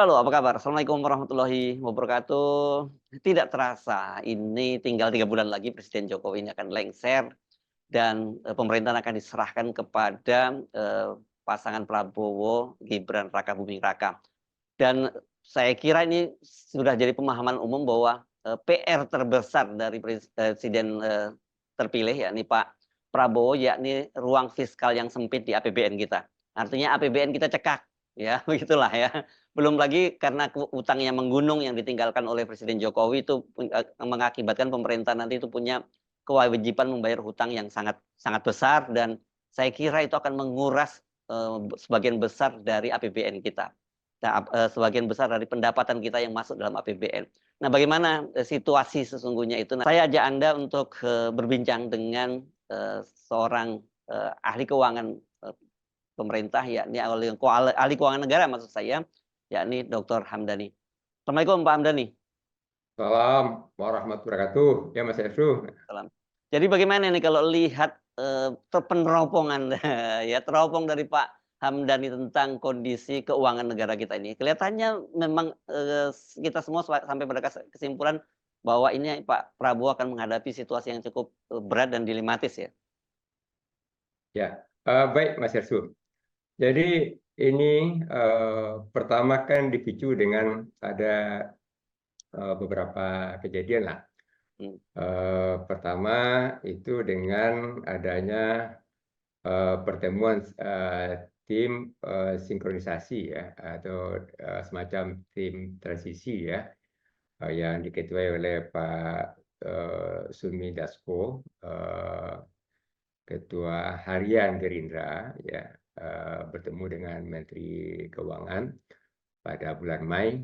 selalu, apa kabar? Assalamualaikum warahmatullahi wabarakatuh. Tidak terasa, ini tinggal 3 bulan lagi Presiden Jokowi ini akan lengser dan, pemerintahan akan diserahkan kepada, pasangan Prabowo Gibran Rakabuming Raka. Dan saya kira ini sudah jadi pemahaman umum bahwa, PR terbesar dari presiden, terpilih yakni Pak Prabowo, yakni ruang fiskal yang sempit di APBN kita. Artinya APBN kita cekak, ya begitulah ya. Belum lagi karena utang yang menggunung yang ditinggalkan oleh Presiden Jokowi itu mengakibatkan pemerintah nanti itu punya kewajiban membayar hutang yang sangat sangat besar dan saya kira itu akan menguras, sebagian besar dari APBN kita. Nah, sebagian besar dari pendapatan kita yang masuk dalam APBN. Nah, bagaimana, situasi sesungguhnya itu? Nah, saya ajak Anda untuk, berbincang dengan, seorang, ahli keuangan, pemerintah yakni ahli keuangan negara maksud saya, yakni Dr. Hamdani. Assalamualaikum Pak Hamdani. Salam warahmatullahi wabarakatuh. Ya Mas Efru. Salam. Jadi bagaimana nih kalau lihat, peneropongan ya teropong dari Pak Hamdani tentang kondisi keuangan negara kita ini. Kelihatannya memang, kita semua sampai pada kesimpulan bahwa ini Pak Prabowo akan menghadapi situasi yang cukup, berat dan dilematis ya? Ya, baik Mas Efru. Jadi ini pertama kan dipicu dengan ada beberapa kejadian lah. Hmm. Pertama itu dengan adanya pertemuan tim sinkronisasi ya atau semacam tim transisi ya yang diketuai oleh Pak Sumi Dasko, Ketua Harian Gerindra ya, bertemu dengan Menteri Keuangan pada bulan Mei.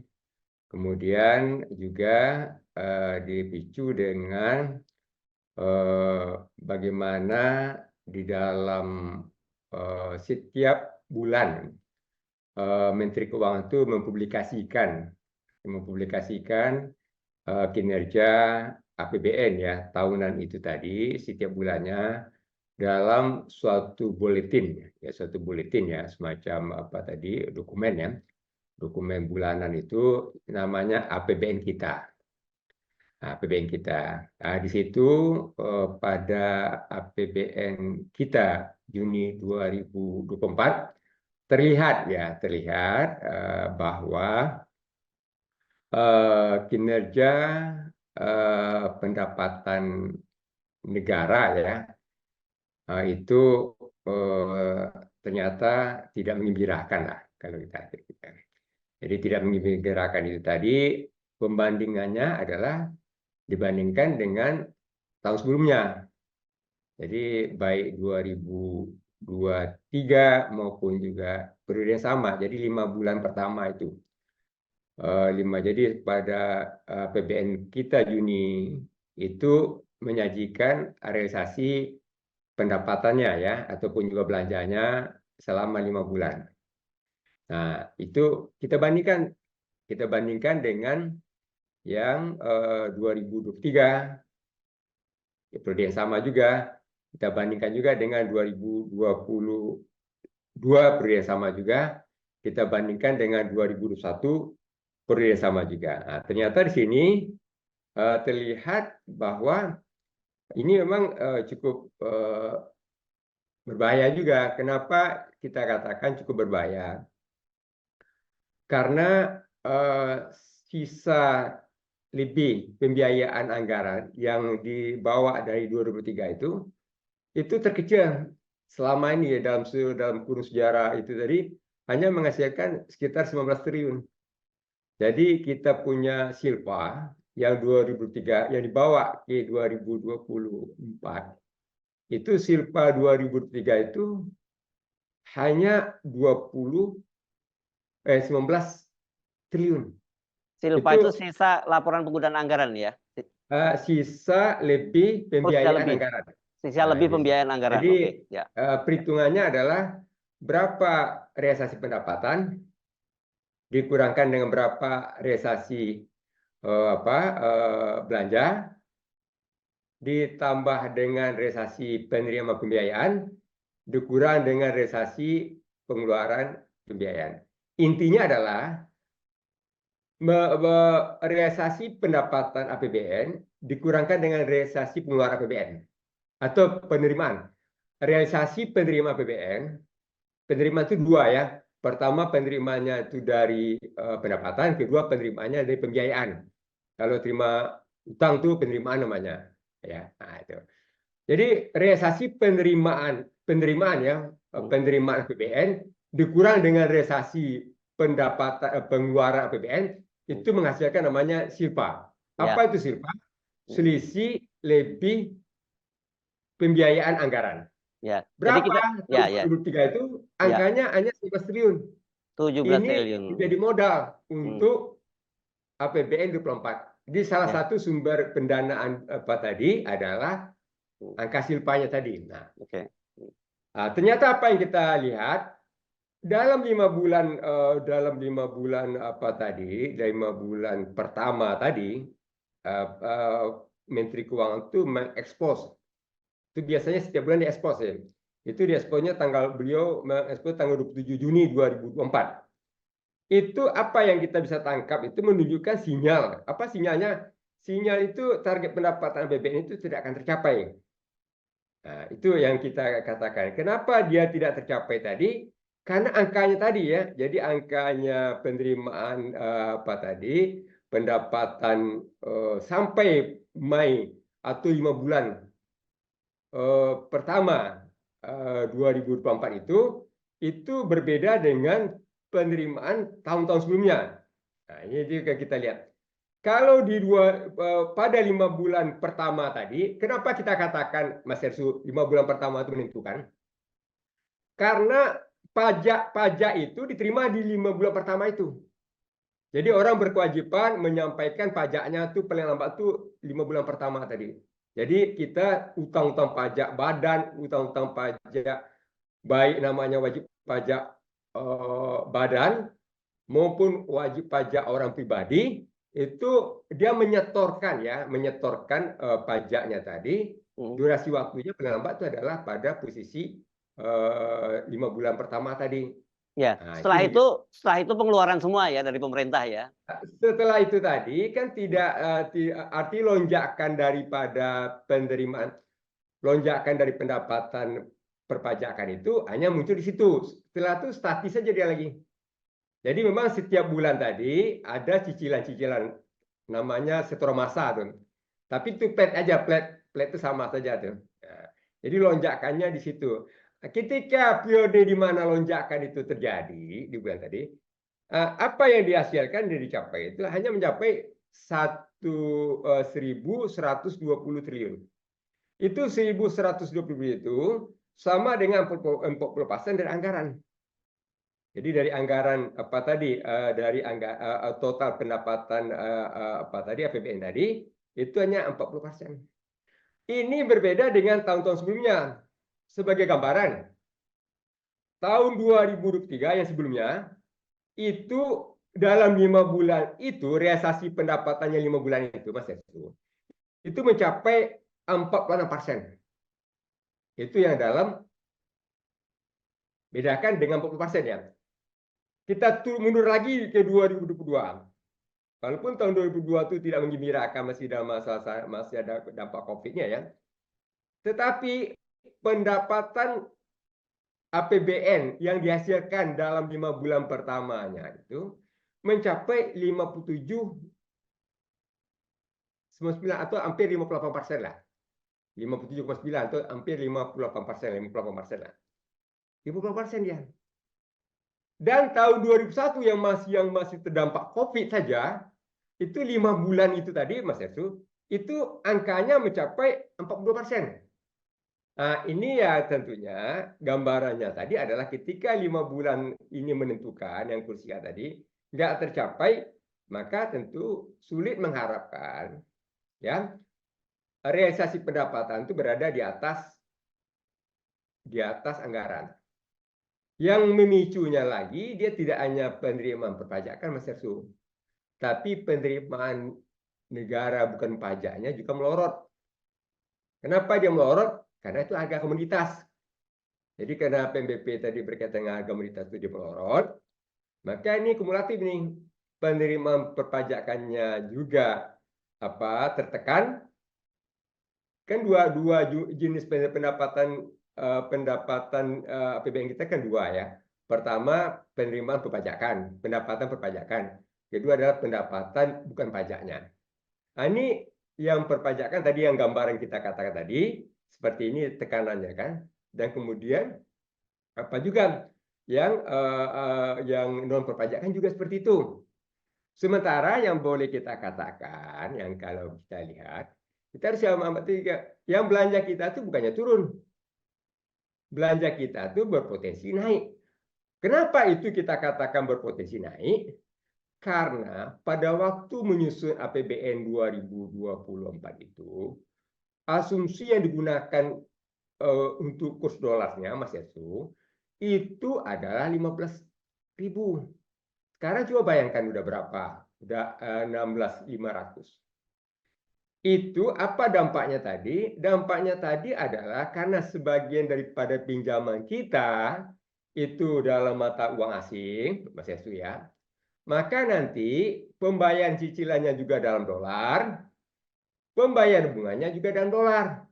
Kemudian juga dipicu dengan bagaimana di dalam setiap bulan Menteri Keuangan itu mempublikasikan kinerja APBN ya tahunan itu tadi setiap bulannya dalam suatu buletin ya semacam apa tadi dokumen bulanan itu namanya APBN kita. Nah, APBN kita. Nah, di situ pada APBN kita Juni 2024 terlihat bahwa kinerja pendapatan negara ya itu ternyata tidak menggembirakan lah kalau kita. Jadi tidak menggembirakan itu tadi pembandingannya adalah dibandingkan dengan tahun sebelumnya. Jadi baik 2023 maupun juga periode yang sama. Jadi 5 bulan pertama itu. Jadi pada APBN kita Juni itu menyajikan realisasi pendapatannya ya ataupun juga belanjanya selama 5 bulan. Nah, itu kita bandingkan dengan yang 2023 periode yang sama juga kita bandingkan juga dengan 2022 periode yang sama juga kita bandingkan dengan 2021 periode yang sama juga. Nah, ternyata di sini terlihat bahwa ini memang cukup berbahaya juga. Kenapa kita katakan cukup berbahaya? Karena sisa lebih pembiayaan anggaran yang dibawa dari 2023 itu terkecil selama ini ya dalam kurun sejarah itu tadi hanya menghasilkan sekitar 19 triliun. Jadi kita punya silpa yang 2003 yang dibawa ke 2024 itu silpa 2003 itu hanya 19 triliun. Silpa itu sisa laporan penggunaan anggaran ya? Sisa lebih pembiayaan anggaran. Sisa lebih pembiayaan anggaran. Jadi Oke, ya. perhitungannya adalah berapa realisasi pendapatan dikurangkan dengan berapa realisasi belanja ditambah dengan realisasi penerimaan pembiayaan dikurang dengan realisasi pengeluaran pembiayaan. Intinya adalah realisasi pendapatan APBN dikurangkan dengan realisasi pengeluaran APBN atau penerimaan. Realisasi penerimaan APBN, penerimaan itu dua ya. Pertama penerimaannya itu dari pendapatan, kedua penerimaannya dari pembiayaan. Kalau terima utang itu penerimaan namanya, ya. Nah, itu. Jadi realisasi penerimaan ya, penerimaan APBN dikurang dengan realisasi pendapatan pengeluaran APBN itu menghasilkan namanya SILPA. Apa itu SILPA? Selisih lebih pembiayaan anggaran. Ya. Jadi Berapa? kita ya ya. 2023 itu angkanya hanya 17 triliun. 17 Ini triliun. menjadi modal untuk APBN 24. Jadi salah satu sumber pendanaan apa tadi adalah angka silpanya tadi. Nah, ternyata apa yang kita lihat dalam 5 bulan apa tadi, dari 5 bulan pertama tadi, Menteri Keuangan itu mengekspos. Itu biasanya setiap bulan diekspos ya. Itu dieksposnya beliau mengekspos tanggal 27 Juni 2024. Itu apa yang kita bisa tangkap itu menunjukkan sinyal. Apa sinyalnya? Sinyal itu target pendapatan APBN itu tidak akan tercapai. Nah, itu yang kita katakan. Kenapa dia tidak tercapai tadi? Karena angkanya tadi ya. Jadi angkanya penerimaan apa tadi? Pendapatan sampai Mei atau 5 bulan pertama 2024 itu berbeda dengan penerimaan tahun-tahun sebelumnya. Nah, ini juga kita lihat. Kalau pada 5 bulan pertama tadi, kenapa kita katakan Mas Hersu 5 bulan pertama itu menentukan? Karena pajak itu diterima di 5 bulan pertama itu. Jadi orang berkewajiban menyampaikan pajaknya itu paling lambat itu 5 bulan pertama tadi. Jadi kita utang-utang pajak badan, utang-utang pajak baik namanya wajib pajak badan maupun wajib pajak orang pribadi itu dia menyetorkan pajaknya tadi. Durasi waktunya paling lambat itu adalah pada posisi 5 bulan pertama tadi. Ya, Nah, setelah itu pengeluaran semua ya dari pemerintah ya. Setelah itu tadi kan tidak arti lonjakan daripada penerimaan, lonjakan dari pendapatan perpajakan itu hanya muncul di situ. Setelah itu statis saja dia lagi. Jadi memang setiap bulan tadi ada cicilan-cicilan namanya setoran massa tuh. Tapi itu flat aja, flat itu sama saja tuh. Nah, jadi lonjakannya di situ. Ketika periode di mana lonjakan itu terjadi di bulan tadi, apa yang dihasilkan dan dicapai itu hanya mencapai 1.120 triliun. Itu 1.120 itu sama dengan 40% dari anggaran. Jadi dari anggaran apa tadi dari total pendapatan apa tadi APBN tadi itu hanya 40%. Ini berbeda dengan tahun-tahun sebelumnya. Sebagai gambaran, tahun 2023 yang sebelumnya itu dalam 5 bulan itu realisasi pendapatannya 5 bulan itu Mas itu mencapai 46%. Itu yang dalam bedakan dengan 40% ya. Kita mundur lagi ke 2022. Walaupun tahun 2022 itu tidak menggembirakan, masih ada dampak COVID-nya ya. Tetapi pendapatan APBN yang dihasilkan dalam 5 bulan pertamanya itu mencapai 57,9 atau hampir 58% lah. 57,9 atau hampir 58% lah. 58% dia. Dan tahun 2001 yang masih terdampak COVID saja, itu 5 bulan itu tadi Mas Hersu, itu angkanya mencapai 42%. Nah, ini ya tentunya gambarannya tadi adalah ketika 5 bulan ini menentukan yang kursinya tadi nggak tercapai, maka tentu sulit mengharapkan ya realisasi pendapatan itu berada di atas anggaran. Yang memicunya lagi dia tidak hanya penerimaan perpajakan Mas Hersu, tapi penerimaan negara bukan pajaknya juga melorot. Kenapa dia melorot? Karena itu harga komoditas. Jadi karena PMBP tadi berkaitan dengan harga komoditas itu dia melorot, maka ini kumulatif nih. penerimaan perpajakannya juga tertekan, kan dua jenis pendapatan APBN kita kan dua ya. Pertama penerimaan perpajakan, pendapatan perpajakan. Kedua adalah pendapatan bukan pajaknya. Nah, ini yang perpajakan tadi yang gambar yang kita katakan tadi, seperti ini tekanannya kan. Dan kemudian apa juga yang non perpajakan juga seperti itu. Sementara yang boleh kita katakan, yang kalau kita lihat, kita harus amati yang belanja kita itu bukannya turun. Belanja kita itu berpotensi naik. Kenapa itu kita katakan berpotensi naik? Karena pada waktu menyusun APBN 2024 itu, asumsi yang digunakan untuk kurs dolarnya, Mas Yasu, itu adalah 15.000. Sekarang coba bayangkan udah berapa? Udah 16.500. Itu apa dampaknya tadi? Dampaknya tadi adalah karena sebagian daripada pinjaman kita itu dalam mata uang asing, Mas Yasu ya. Maka nanti pembayaran cicilannya juga dalam dolar, pembayaran bunganya juga dalam dolar.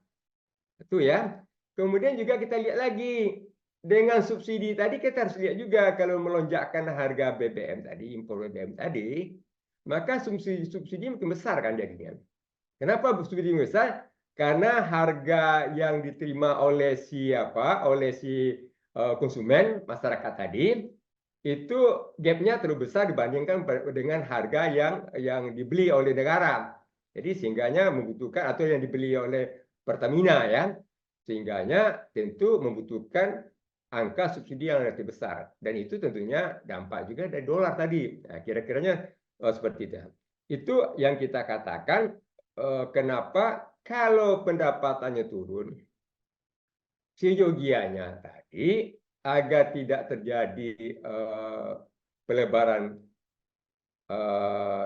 Itu ya. Kemudian juga kita lihat lagi dengan subsidi tadi, kita harus lihat juga kalau melonjakkan harga BBM tadi, impor BBM tadi, maka subsidi makin besar kan jadinya. Kenapa subsidi besar? Karena harga yang diterima oleh oleh si konsumen masyarakat tadi itu gapnya terlalu besar dibandingkan dengan harga yang dibeli oleh negara. Jadi sehingganya membutuhkan, atau yang dibeli oleh Pertamina ya, sehingganya tentu membutuhkan angka subsidi yang lebih besar. Dan itu tentunya dampak juga dari dolar tadi. Nah, kira-kiranya seperti itu. Itu yang kita katakan kenapa kalau pendapatannya turun, seyogianya tadi agar tidak terjadi pelebaran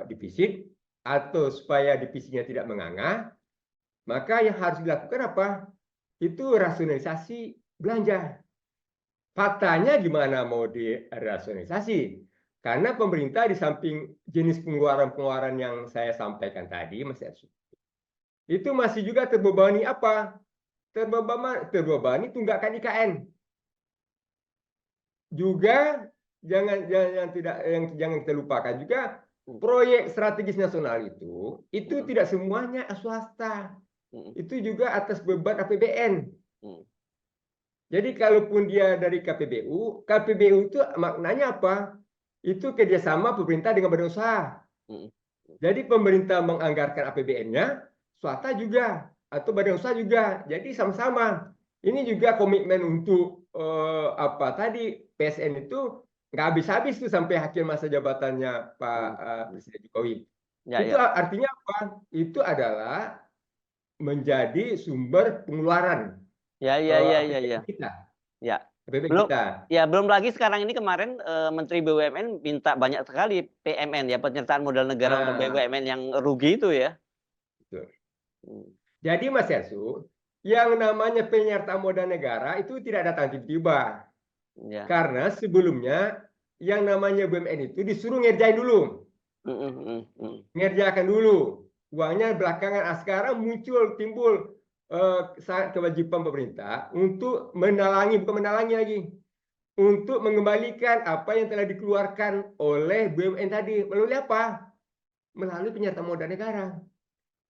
defisit atau supaya defisitnya tidak menganga, maka yang harus dilakukan apa? Itu rasionalisasi belanja. Faktanya gimana mau dirasionalisasi? Karena pemerintah di samping jenis pengeluaran-pengeluaran yang saya sampaikan tadi, Mas Ersu, itu masih juga terbebani apa? Terbebani tunggakan IKN. Juga jangan kita lupakan juga proyek strategis nasional itu tidak semuanya swasta. Itu juga atas beban APBN. Jadi kalaupun dia dari KPBU itu maknanya apa? Itu kerjasama pemerintah dengan badan usaha. Jadi pemerintah menganggarkan APBN-nya, swasta juga, atau badan usaha juga. Jadi sama-sama. Ini juga komitmen untuk PSN itu nggak habis-habis tuh sampai akhir masa jabatannya Pak Presiden Jokowi. Itu artinya apa? Itu adalah menjadi sumber pengeluaran APBN kita. Belum lagi sekarang ini kemarin Menteri BUMN minta banyak sekali PMN ya, penyertaan modal negara untuk BUMN yang rugi itu ya. Betul. Jadi Mas Yarsu, yang namanya penyertaan modal negara itu tidak datang tiba-tiba. Karena sebelumnya yang namanya BUMN itu disuruh ngerjain dulu. Ngerjakan dulu. Uangnya belakangan, sekarang timbul kewajiban pemerintah untuk bukan menalangi lagi, untuk mengembalikan apa yang telah dikeluarkan oleh BUMN tadi. Melalui apa? Melalui penyertaan modal negara.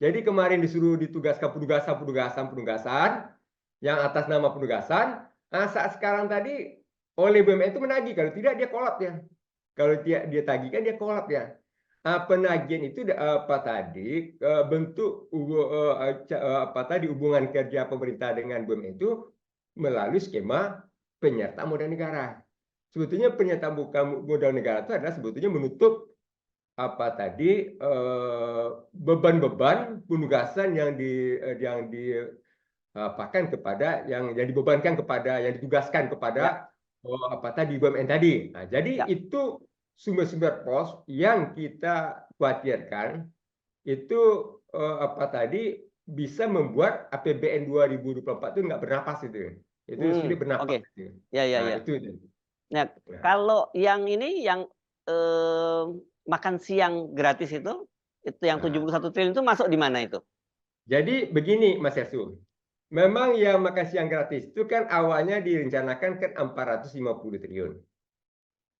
Jadi kemarin disuruh ditugaskan penugasan yang atas nama penugasan. Nah, saat sekarang tadi oleh BUMN itu menagih, kalau tidak dia kolap ya. Kalau dia tagihkan dia kolap ya. Penagihan itu bentuk hubungan kerja pemerintah dengan BUMN itu melalui skema penyertaan modal negara. Sebetulnya penyertaan modal negara itu adalah sebetulnya menutup beban-beban penugasan yang dibebankan kepada, yang ditugaskan kepada BUMN tadi. Nah, jadi itu sumber-sumber pos yang kita khawatirkan itu bisa membuat APBN 2024 itu nggak bernapas itu. Itu sulit bernapas. Nah, kalau yang ini yang makan siang gratis itu yang Nah, 71 triliun itu masuk di mana itu? jadi begini Mas Yasu, memang yang makan siang gratis itu kan awalnya direncanakan kan 450 triliun.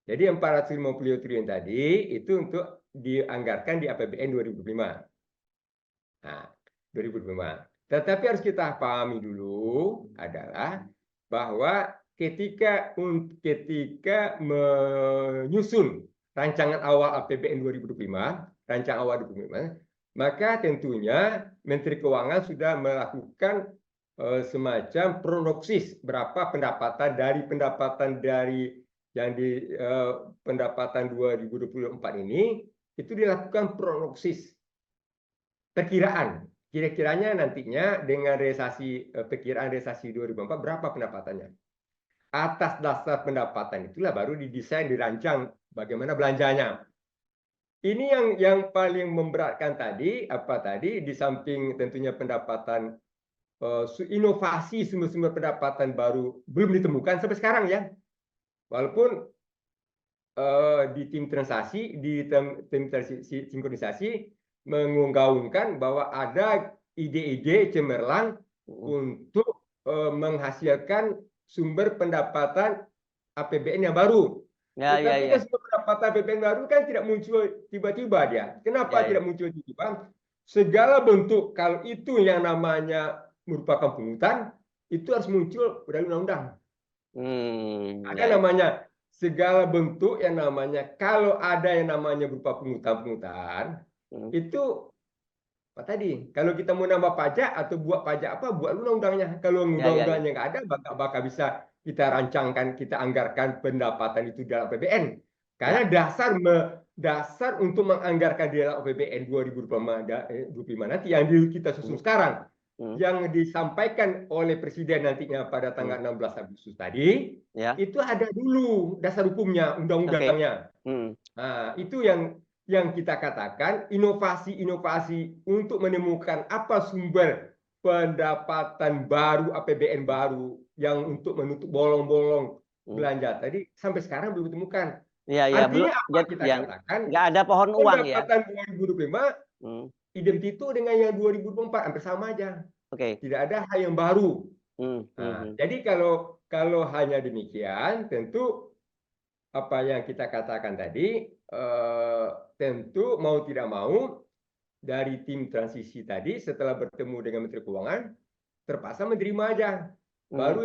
Jadi 450 triliun tadi itu untuk dianggarkan di APBN 2025. Nah, 2025. Tetapi harus kita pahami dulu adalah bahwa ketika menyusun rancangan awal APBN 2025, rancangan awal 2025, maka tentunya Menteri Keuangan sudah melakukan semacam prognosis berapa pendapatan dari yang di pendapatan 2024 ini itu dilakukan prognosis perkiraan. Kira-kiranya nantinya dengan perkiraan realisasi 2024 berapa pendapatannya. Atas dasar pendapatan itulah baru didesain, dirancang bagaimana belanjanya. Ini yang paling memberatkan tadi, di samping tentunya pendapatan, inovasi sumber-sumber pendapatan baru belum ditemukan sampai sekarang ya. Walaupun di tim transaksi, tim sinkronisasi menggaungkan bahwa ada ide-ide cemerlang untuk menghasilkan sumber pendapatan APBN yang baru. Ya, ya, Tetapi ya. kan sumber pendapatan APBN baru kan tidak muncul tiba-tiba dia. Kenapa Ya, ya. tidak muncul tiba-tiba? Segala bentuk kalau itu yang namanya merupakan pungutan, itu harus muncul dari undang-undang. Ada Ya, ya. namanya segala bentuk yang namanya kalau ada yang namanya berupa pungutan-pungutan itu apa tadi? Kalau kita mau nambah pajak atau buat pajak apa, buat undang-undangnya. Kalau Ya, ya, ya. undang-undangnya nggak ada, bakal bisa kita rancangkan, kita anggarkan pendapatan itu dalam APBN. Karena Ya. dasar untuk menganggarkan di dalam APBN 2025 nanti yang kita susun sekarang, yang disampaikan oleh Presiden nantinya pada tanggal 16 Agustus tadi, Ya. itu ada dulu dasar hukumnya, Oke. undang-undangnya. Nah, itu yang kita katakan inovasi-inovasi untuk menemukan apa sumber pendapatan baru, APBN baru yang untuk menutup bolong-bolong belanja tadi sampai sekarang belum ditemukan. Ya, ya. Belum. Artinya apa kita Yang katakan? nggak ada pohon uang ya. Pendapatan 2025 identik dengan yang 2024 hampir sama aja. Oke. Tidak ada hal yang baru. Nah, jadi kalau hanya demikian, tentu apa yang kita katakan tadi, tentu mau tidak mau dari tim transisi tadi setelah bertemu dengan Menteri Keuangan terpaksa menerima aja. Baru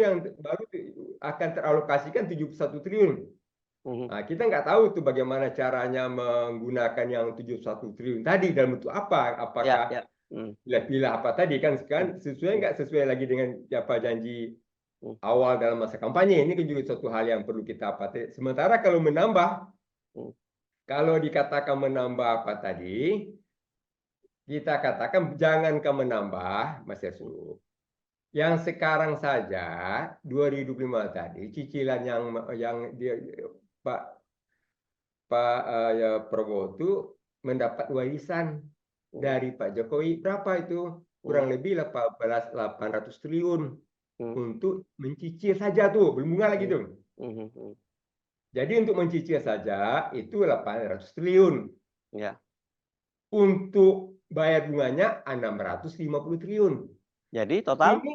akan teralokasikan 71 triliun. Nah, kita nggak tahu tuh bagaimana caranya menggunakan yang 71 triliun tadi dalam bentuk apa? Apakah pilih-pilih apa tadi kan sesuai nggak sesuai lagi dengan apa janji awal dalam masa kampanye. Ini kan juga suatu hal yang perlu kita patuhi. Sementara kalau menambah, kalau dikatakan menambah apa tadi, kita katakan jangankan menambah, Mas Yesu. Yang sekarang saja 2005 tadi cicilan yang dia Pak Prabowo itu mendapat warisan dari Pak Jokowi berapa itu? Kurang lebih 800 triliun untuk mencicil saja tuh, belum bunga lagi tuh. Jadi untuk mencicil saja itu 800 triliun. Ya. Untuk bayar bunganya 650 triliun. Jadi total? Ini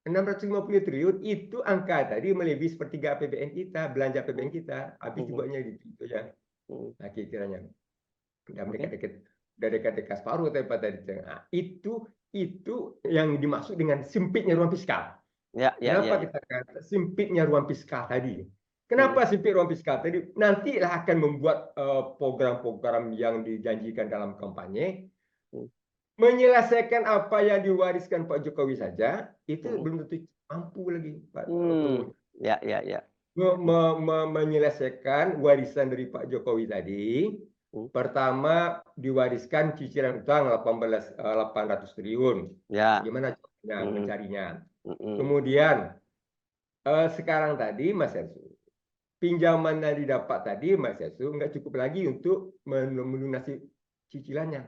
650 triliun itu angka tadi melebihi sepertiga APBN kita, belanja APBN kita. Habis dibuatnya gitu ya. Nah, kira-kiranya. Udah dekat-dekat separuh tadi. Nah, itu yang dimaksud dengan sempitnya ruang fiskal. Kenapa kita kata sempitnya ruang fiskal tadi? Kenapa sempit ruang fiskal tadi? Nantilah akan membuat program-program yang dijanjikan dalam kampanye, menyelesaikan apa yang diwariskan Pak Jokowi saja, itu belum tentu mampu lagi Pak Prabowo. Menyelesaikan warisan dari Pak Jokowi tadi, pertama diwariskan cicilan utang 800 triliun. Gimana caranya mencarinya? Kemudian sekarang tadi Mas Yasu, pinjaman yang didapat tadi Mas Yasu nggak cukup lagi untuk melunasi cicilannya.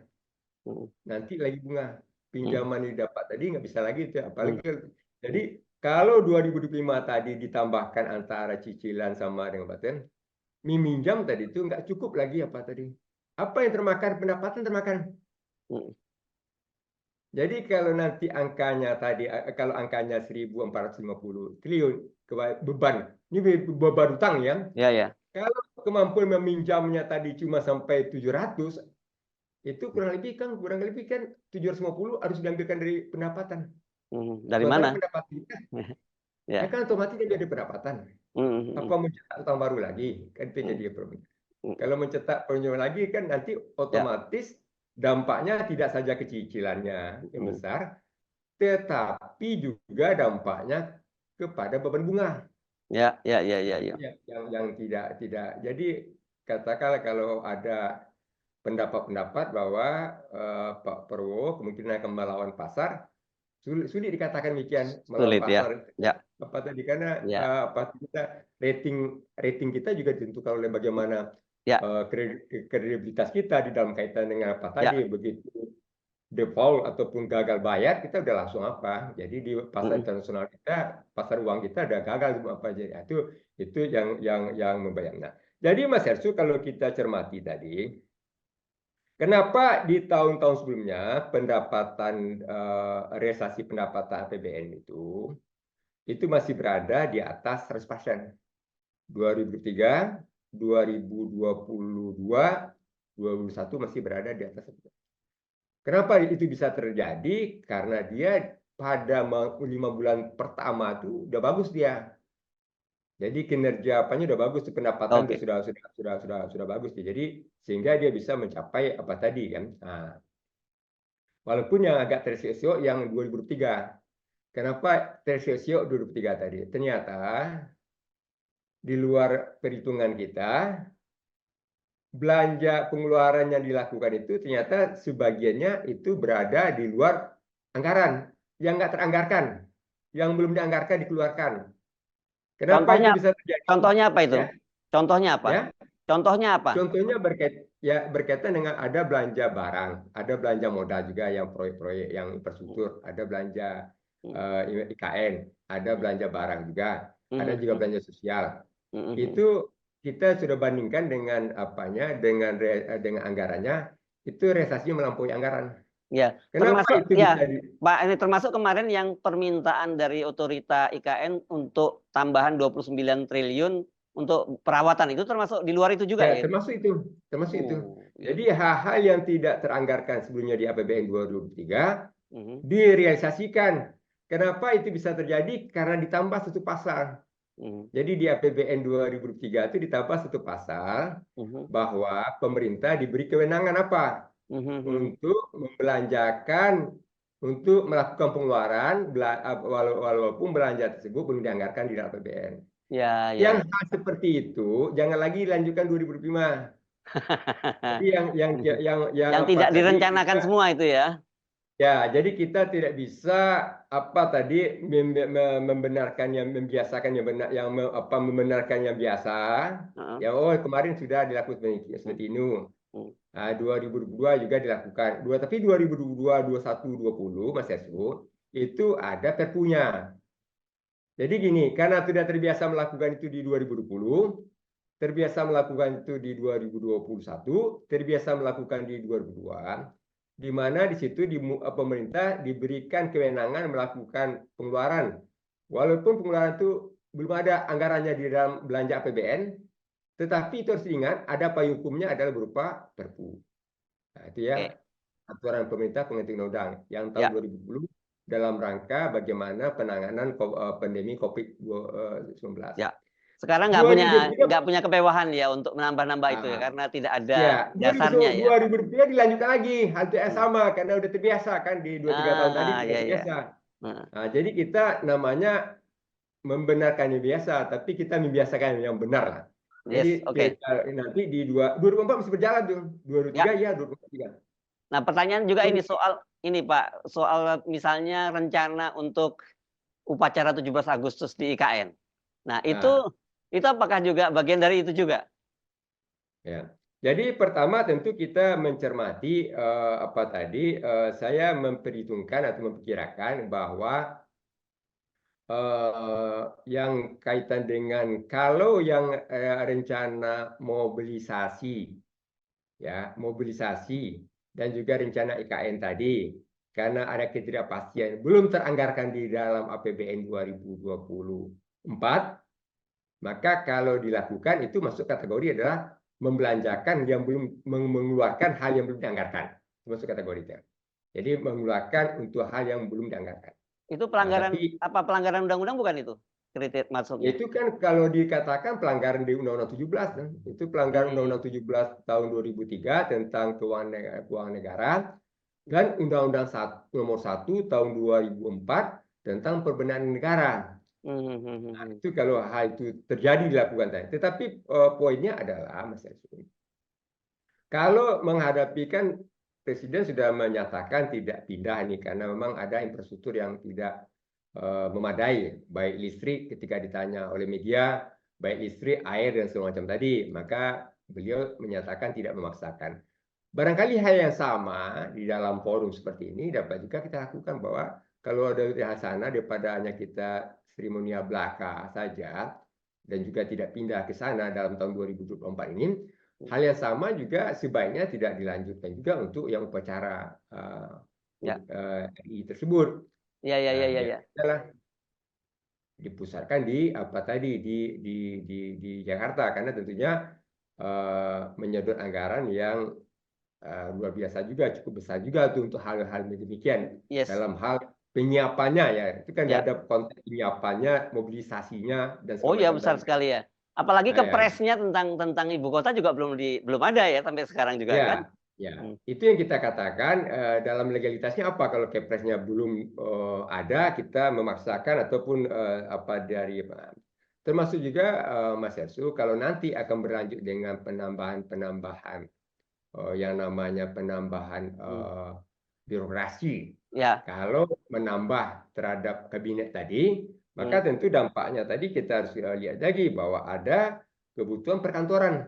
Nanti lagi bunga. Pinjaman yang didapat tadi nggak bisa lagi itu, apalagi jadi kalau 2025 tadi ditambahkan antara cicilan sama dengan baten, meminjam tadi itu nggak cukup lagi apa tadi. Apa yang termakan? Pendapatan termakan. Mm. Jadi kalau nanti angkanya tadi, kalau angkanya 1.450 triliun beban, ini beban utang ya. Ya, ya. Kalau kemampuan meminjamnya tadi cuma sampai 700, itu kurang lebih kan 750 harus diambilkan dari pendapatan. Dari Sementara mana? pendapatan kita, ya Ya. kan otomatis dia ada pendapatan. Apa mencetak utang baru lagi? Kan itu jadi problem. Kalau mencetak penjualan lagi kan nanti Ya. otomatis dampaknya tidak saja ke cicilannya yang besar, tetapi juga dampaknya kepada beban bunga. Ya, ya, ya, ya, ya. Yang tidak. Jadi katakanlah kalau ada pendapat-pendapat bahwa Pak Prabowo kemungkinan akan melawan pasar, sulit dikatakan demikian melawan Sulit ya. pasar. Ya. Apa tadi karena Ya. rating kita juga ditentukan oleh bagaimana Ya. kredibilitas kita di dalam kaitan dengan apa Ya. tadi, begitu default ataupun gagal bayar kita udah langsung apa. Jadi di pasar internasional kita, pasar uang kita udah gagal apa. Jadi itu yang membayar. Nah, jadi Mas Hersu kalau kita cermati tadi, kenapa di tahun-tahun sebelumnya pendapatan realisasi pendapatan APBN itu masih berada di atas 100%. 2003, 2022, 2021 masih berada di atas 100%. Kenapa itu bisa terjadi? Karena dia pada 5 bulan pertama itu udah bagus dia. Jadi kinerja apanya udah bagus, pendapatan Oke. sudah bagus. Jadi sehingga dia bisa mencapai apa tadi kan. Nah, walaupun yang agak tersiok yang 2003. Kenapa tersiok 2003 tadi? Ternyata di luar perhitungan kita, belanja pengeluaran yang dilakukan itu ternyata sebagiannya itu berada di luar anggaran, yang nggak teranggarkan, yang belum dianggarkan dikeluarkan. Kenapa itu bisa terjadi? Contohnya apa itu? Ya, Contohnya apa? ya. Contohnya apa? Contohnya berkaitan dengan ada belanja barang, ada belanja modal juga yang proyek-proyek yang infrastruktur, ada belanja IKN, ada belanja barang juga, ada juga belanja sosial. Itu kita sudah bandingkan dengan apanya, dengan anggarannya, itu realisasinya melampaui anggaran. Ya, Kenapa termasuk itu ya, bisa Pak, ini termasuk kemarin yang permintaan dari otorita IKN untuk tambahan 29 triliun untuk perawatan itu termasuk di luar itu juga ya, ya? termasuk itu. Iya. Jadi hal-hal yang tidak teranggarkan sebelumnya di APBN 2023 Mhm. direalisasikan. Kenapa itu bisa terjadi? Karena ditambah satu pasal. Jadi di APBN 2003 itu ditambah satu pasal bahwa pemerintah diberi kewenangan apa? Untuk membelanjakan, untuk melakukan pengeluaran walaupun belanja tersebut belum dianggarkan di dalam APBN. Ya, ya. Yang hal seperti itu jangan lagi dilanjutkan 2005. Jadi Yang apa tidak tadi direncanakan kita, semua itu ya? ya, jadi kita tidak bisa apa tadi membenarkan yang membiasakan membenarkan yang biasa. Ya, oh kemarin sudah dilakukan seperti ini. Nah, 2022 juga dilakukan. Tapi 2022, 21, 20 Mas Yesu, itu ada perpunya. Jadi gini, karena sudah terbiasa melakukan itu di 2020, terbiasa melakukan itu di 2021, terbiasa melakukan di 2002, di mana di situ pemerintah diberikan kewenangan melakukan pengeluaran. Walaupun pengeluaran itu belum ada anggarannya di dalam belanja APBN, tetapi itu harus diingat ada payung hukumnya adalah berupa Perpu. Nah, itu ya aturan pemerintah pengganti undang-undang yang tahun 2010 dalam rangka bagaimana penanganan pandemi COVID-19. Ya. Sekarang nggak punya kemewahan ya untuk menambah-nambah itu ya karena tidak ada dasarnya ya. 2023 dilanjutkan lagi hal yang sama karena udah terbiasa kan di 2-3 tahun tadi sudah terbiasa. Nah, jadi kita namanya membenarkan yang biasa, tapi kita membiasakan yang benar lah. Jadi nanti di 2024 masih berjalan tuh, 2023 ya 2024. Nah, pertanyaan juga ini soal ini Pak, soal misalnya rencana untuk upacara 17 Agustus di IKN. Nah, itu apakah juga bagian dari itu juga? Ya. Jadi pertama tentu kita mencermati apa tadi saya memperhitungkan atau memperkirakan bahwa yang kaitan dengan kalau yang rencana mobilisasi, ya mobilisasi dan juga rencana IKN tadi, karena ada ketidakpastian belum teranggarkan di dalam APBN 2024, maka kalau dilakukan itu masuk kategori adalah membelanjakan yang belum mengeluarkan hal yang belum dianggarkan, itu masuk kategori itu. Jadi mengeluarkan untuk hal yang belum dianggarkan. Itu Nah, pelanggaran tapi apa, pelanggaran undang-undang bukan itu? Kriteria masuknya. itu kan kalau dikatakan pelanggaran di Undang-Undang 17, kan? Itu pelanggaran Undang-Undang 17 tahun 2003 tentang keuangan negara dan Undang-Undang Nomor 1 tahun 2004 tentang perbendaharaan negara. Nah, itu kalau hal itu terjadi dilakukan tadi. Tetapi poinnya adalah, Mas Yasmin, kalau menghadapi kan Presiden sudah menyatakan tidak pindah nih karena memang ada infrastruktur yang tidak memadai, baik listrik ketika ditanya oleh media, baik listrik, air dan segala macam tadi, maka beliau menyatakan tidak memaksakan. Barangkali hal yang sama di dalam forum seperti ini dapat juga kita lakukan, bahwa kalau ada di sana daripada hanya kita seremonial belaka saja dan juga tidak pindah ke sana dalam tahun 2024 ini, hal yang sama juga sebaiknya tidak dilanjutkan juga untuk yang upacara RI tersebut. Ya. Adalah dipusatkan di apa tadi di Jakarta, karena tentunya menyedot anggaran yang luar biasa juga, cukup besar juga tuh untuk hal-hal demikian. Yes. Dalam hal penyiapannya ya, itu kan Ya. ada konteks penyiapannya, mobilisasinya dan Oh segala ya, macam besar tadi. sekali ya. Apalagi Ya, kepresnya tentang ibu kota juga belum ada ya sampai sekarang juga kan. ya. Itu yang kita katakan dalam legalitasnya apa kalau kepresnya belum ada, kita memaksakan ataupun apa dari termasuk juga Mas Hersu, kalau nanti akan berlanjut dengan penambahan yang namanya penambahan birokrasi. Ya. Kalau menambah terhadap kabinet tadi, maka tentu dampaknya tadi kita harus lihat lagi bahwa ada kebutuhan perkantoran.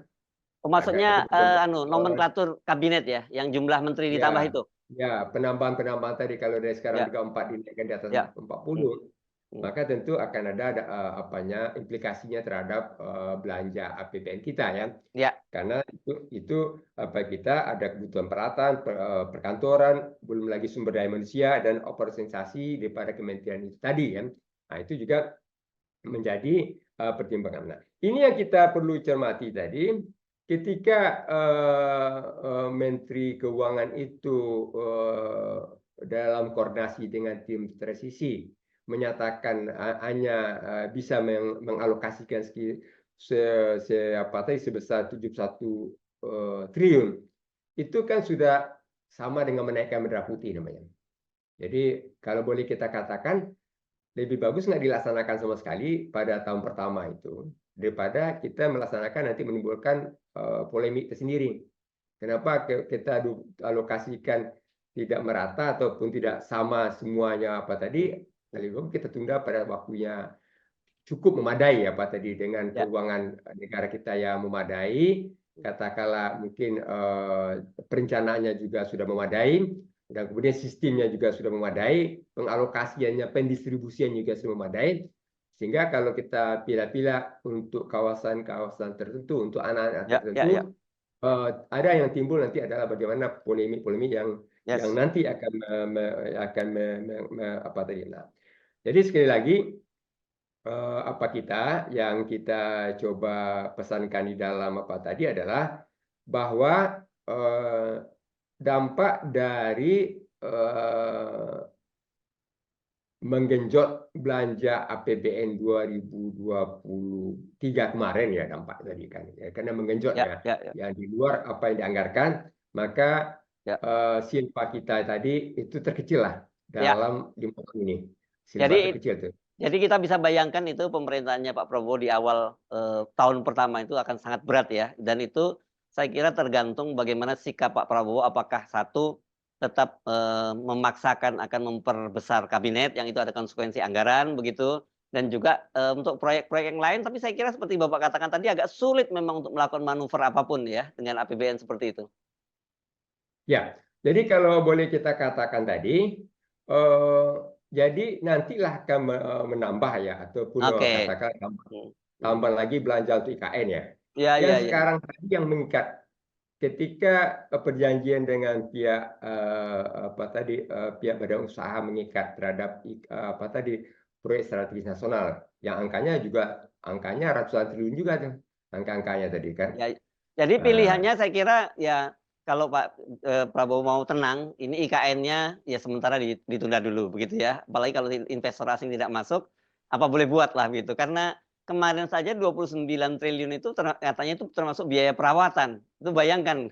Oh, maksudnya nomenklatur kabinet ya, yang jumlah menteri ditambah itu. Ya, penambahan tadi kalau dari sekarang 34 dinaikkan di atas 40, maka tentu akan ada implikasinya terhadap belanja APBN kita ya. Karena itu apa, kita ada kebutuhan peralatan, perkantoran, belum lagi sumber daya manusia dan operasionalisasi daripada kementerian itu tadi ya. Nah, itu juga menjadi pertimbangan. Nah, ini yang kita perlu cermati tadi. Ketika Menteri Keuangan itu dalam koordinasi dengan tim presisi menyatakan hanya bisa mengalokasikan sebesar 71 triliun, itu kan sudah sama dengan menaikkan bendera putih namanya. Jadi kalau boleh kita katakan, lebih bagus nggak dilaksanakan sama sekali pada tahun pertama itu, daripada kita melaksanakan nanti menimbulkan polemik tersendiri. Kenapa kita alokasikan tidak merata ataupun tidak sama semuanya apa tadi, lebih bagus kita tunda pada waktunya cukup memadai apa tadi, dengan keuangan negara kita yang memadai, katakanlah mungkin perencanaannya juga sudah memadai, dan kemudian sistemnya juga sudah memadai, pengalokasiannya, pendistribusiannya juga sudah memadai, sehingga kalau kita pilih-pilih untuk kawasan-kawasan tertentu, untuk anak-anak tertentu, ada yang timbul nanti adalah bagaimana polemik-polemik yang nanti akan apa tadi. Nah, jadi sekali lagi apa yang kita coba pesankan di dalam apa tadi adalah bahwa dampak dari menggenjot belanja APBN 2023 kemarin ya, dampak tadi kan ya, karena menggenjot yang di luar apa yang dianggarkan, maka silpa kita tadi itu terkecil lah dalam 5 tahun ini. Silpa terkecil tuh. Jadi kita bisa bayangkan itu pemerintahannya Pak Prabowo di awal tahun pertama itu akan sangat berat ya. Dan itu saya kira tergantung bagaimana sikap Pak Prabowo, apakah satu tetap memaksakan akan memperbesar kabinet yang itu ada konsekuensi anggaran begitu, dan juga untuk proyek-proyek yang lain, tapi saya kira seperti Bapak katakan tadi agak sulit memang untuk melakukan manuver apapun ya dengan APBN seperti itu. Ya, jadi kalau boleh kita katakan tadi, jadi nantilah akan menambah ya, ataupun Oke. katakan Hmm, hmm. tambah lagi belanja untuk IKN ya. Ya, ya, Yang ya. sekarang tadi yang mengikat ketika perjanjian dengan pihak pihak badan usaha mengikat terhadap apa tadi proyek strategis nasional yang angkanya ratusan triliun juga tuh angka-angkanya tadi kan. Ya, jadi Nah, pilihannya saya kira ya kalau Pak Prabowo mau tenang, ini IKN-nya ya sementara ditunda dulu begitu ya. Apalagi kalau investor asing tidak masuk, apa boleh buat lah gitu. Karena kemarin saja 29 triliun itu katanya itu termasuk biaya perawatan. Itu bayangkan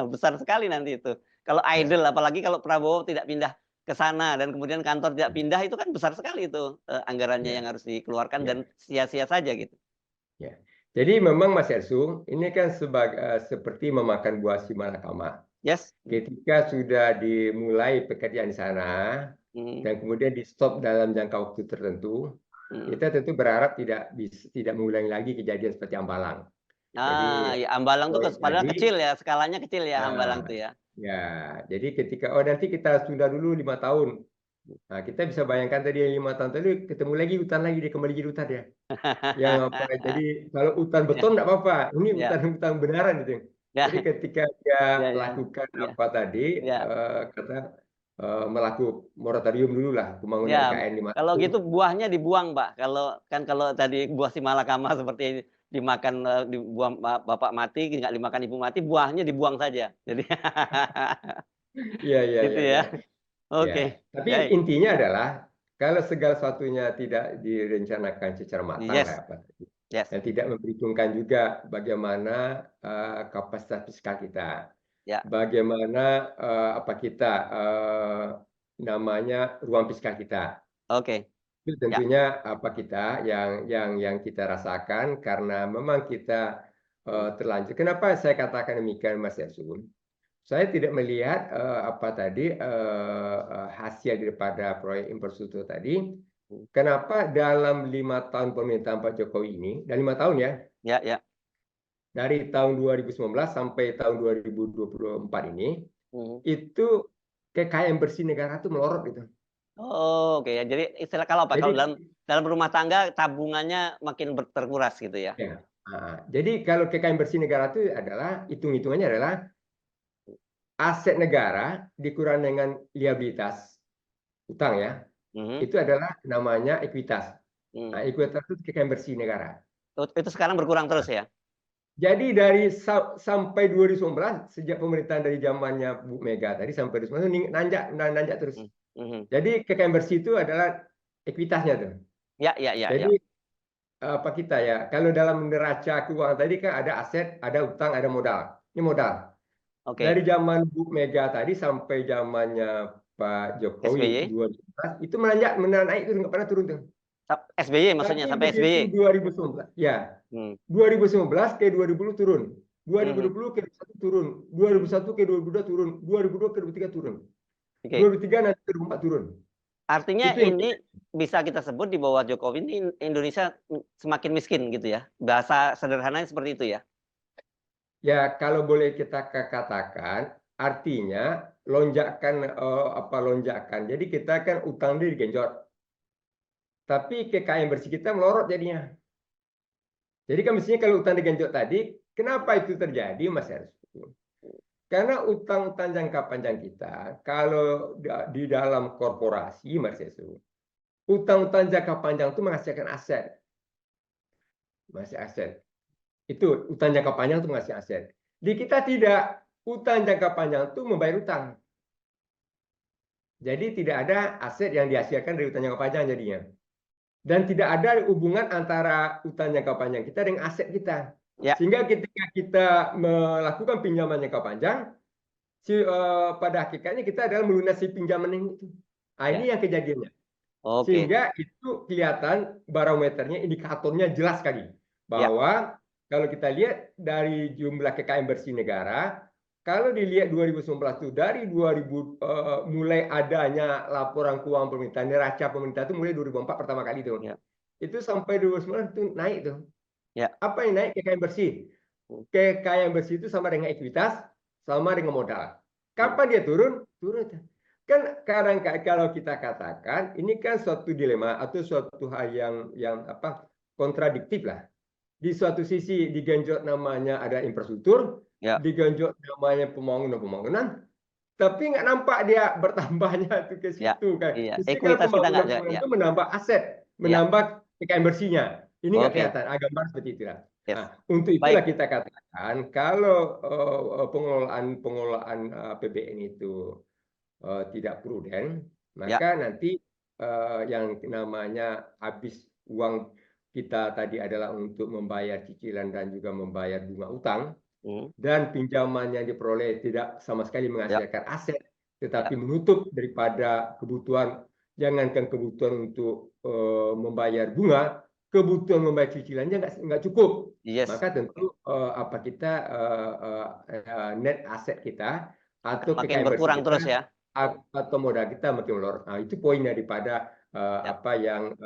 besar sekali nanti itu. Kalau ya, idle, apalagi kalau Prabowo tidak pindah ke sana dan kemudian kantor tidak pindah, itu kan besar sekali itu anggarannya ya, yang harus dikeluarkan dan ya, sia-sia saja gitu. ya. Jadi memang Mas Ersung, ini kan seperti memakan buah si malakama. Yes. Ketika sudah dimulai pekerjaan di sana Hmm. dan kemudian di stop dalam jangka waktu tertentu, Hmm. kita tentu berharap tidak mengulangi lagi kejadian seperti Ambalang. Jadi Ya Hambalang tuh proyek padahal tadi, kecil ya, skalanya kecil ya Hambalang nah, tuh ya. ya, jadi ketika nanti kita tunda dulu 5 tahun, nah kita bisa bayangkan tadi yang 5 tahun tadi ketemu lagi hutan lagi dia kembali jadi hutan ya. Yang apa? Jadi kalau hutan Ya, beton nggak apa-apa, ini ya, hutan-hutan beneran gitu. Jadi ya, ketika dia ya, ya, lakukan ya, apa tadi, ya, kata melakukan moratorium dulu lah pembangunan ya. IKN 5 Kalau tahun. gitu buahnya dibuang, Pak. Kalau tadi buah si malakama seperti dimakan dibuang bapak mati, nggak dimakan ibu mati, buahnya dibuang saja. Jadi Iya, iya, gitu iya, ya. iya. Ya, Oke. tapi Baik. intinya adalah kalau segala sesuatunya tidak direncanakan secara matang Yes. kayak apa tadi, Yes. dan tidak memperhitungkan juga bagaimana kapasitas fiskal kita, Ya. bagaimana apa kita namanya ruang fiskal kita. Oke. Itu Ya. tentunya apa kita yang kita rasakan karena memang kita Hmm. terlanjur. Kenapa saya katakan demikian, Mas Yasun? Saya tidak melihat apa tadi hasil daripada proyek infrastruktur tadi. Hmm. Kenapa dalam 5 tahun pemerintahan Pak Jokowi ini, dan 5 tahun ya, Ya, ya. dari tahun 2019 sampai tahun 2024 ini, Hmm. itu kekayaan bersih negara itu melorot gitu. Oh, oke ya. Jadi istilah kalau apa? Kalau Jadi dalam dalam rumah tangga tabungannya makin terkuras gitu ya? ya, jadi kalau kekayaan bersih negara itu adalah hitung-hitungannya adalah aset negara dikurang dengan liabilitas utang ya, Mhm, itu adalah namanya ekuitas. mmm. Nah, ekuitas itu kekayaan bersih negara. Itu sekarang berkurang terus ya? Jadi dari sampai 2019 sejak pemerintahan dari zamannya Bu Mega tadi sampai 2019 nanjak terus. Mmm, mhm. Jadi kekayaan bersih itu adalah ekuitasnya tuh. Ya, ya, ya, ya. Jadi apa kita ya, kalau dalam neraca keuangan tadi kan ada aset, ada utang, ada modal. Ini modal. Dari Oke. zaman Bu Mega tadi sampai zamannya Pak Jokowi SBY? 2019 itu naik terus nggak pernah turun tuh. SBY maksudnya, Tapi sampai begitu SBY? 2019, ya Mmm, 2019 ke 2020 turun, mhm, 2020 ke 2021 turun, 2001 ke 2022 turun, 2002 ke 2003 turun, oke. 2003 nanti ke 2024 turun. Artinya Itu yang ini bisa kita sebut di bawah Jokowi ini Indonesia semakin miskin gitu ya? Bahasa sederhananya seperti itu ya? ya kalau boleh kita katakan artinya lonjakan lonjakan. Jadi kita kan utang dia digenjot, tapi kekayaan bersih kita melorot jadinya. Jadi kan mestinya kalau utang digenjot tadi, kenapa itu terjadi, Mas Hersut? Karena utang-utang jangka panjang kita, kalau di dalam korporasi, Mas Hersut, utang-utang jangka panjang itu menghasilkan aset, masih aset. Itu utang jangka panjang itu menghasilkan aset. Di kita tidak, utang jangka panjang itu membayar utang. Jadi tidak ada aset yang dihasilkan dari utang jangka panjang jadinya. Dan tidak ada hubungan antara utang jangka panjang kita dengan aset kita. Ya, Sehingga ketika kita melakukan pinjaman jangka panjang, pada hakikatnya kita adalah melunasi pinjaman yang itu. Nah, ini ya. yang kejadiannya. Oke. Sehingga itu kelihatan barometernya, indikatornya jelas sekali. Ya, Bahwa kalau kita lihat dari jumlah kekayaan bersih negara, kalau dilihat 2019 itu dari 2000 mulai adanya laporan keuangan pemerintah, neraca pemerintah itu mulai 2004 pertama kali itu. ya, Itu sampai 2019 itu naik tuh. ya. Apa yang naik? Kekayaan bersih. Mmm, Kekayaan bersih itu sama dengan ekuitas, sama dengan modal. mmm. Kapan dia turun? Turun. Kan kadang kalau kita katakan ini kan suatu dilema atau suatu hal yang apa kontradiktif lah. Di suatu sisi digenjot namanya ada infrastruktur, Ya, digenjot namanya pembangunan, tapi nggak nampak dia bertambahnya itu ke ya, situ kan. iya. Mesti kan Ekuitas kita nggak, pembangunan ya, itu menambah aset, ya. menambah PKM bersihnya. Ini nggak Oke, kelihatan, gambar seperti itu lah. yes. Nah, untuk itulah Baik, kita katakan kalau pengelolaan PBN itu tidak prudent, ya. maka nanti yang namanya habis uang kita tadi adalah untuk membayar cicilan dan juga membayar bunga utang, Hmm, dan pinjaman yang diperoleh tidak sama sekali ya, menghasilkan aset, ya. tetapi menutup daripada kebutuhan, jangankan kebutuhan untuk membayar bunga, kebutuhan membayar cicilannya nggak cukup. Yes. Maka tentu apa kita net aset kita atau Makin PKM bersih berkurang kita terus ya. atau modal kita makin melorot. Nah, itu poin daripada Ya, apa yang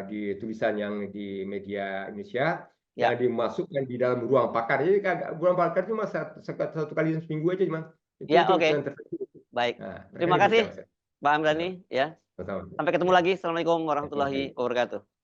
di tulisan yang di media Indonesia yang ya. dimasukkan di dalam ruang pakar. Jadi ruang pakar cuma satu kali seminggu aja, cuma itu Ya, untuk oke. ukuran tertentu. Baik. Nah, Terima makanya bisa kasih, Mas. Pak Ya, Hamdani. Ya. sama-sama. Sampai ketemu Ya, lagi. Assalamualaikum terima kasih. warahmatullahi wabarakatuh.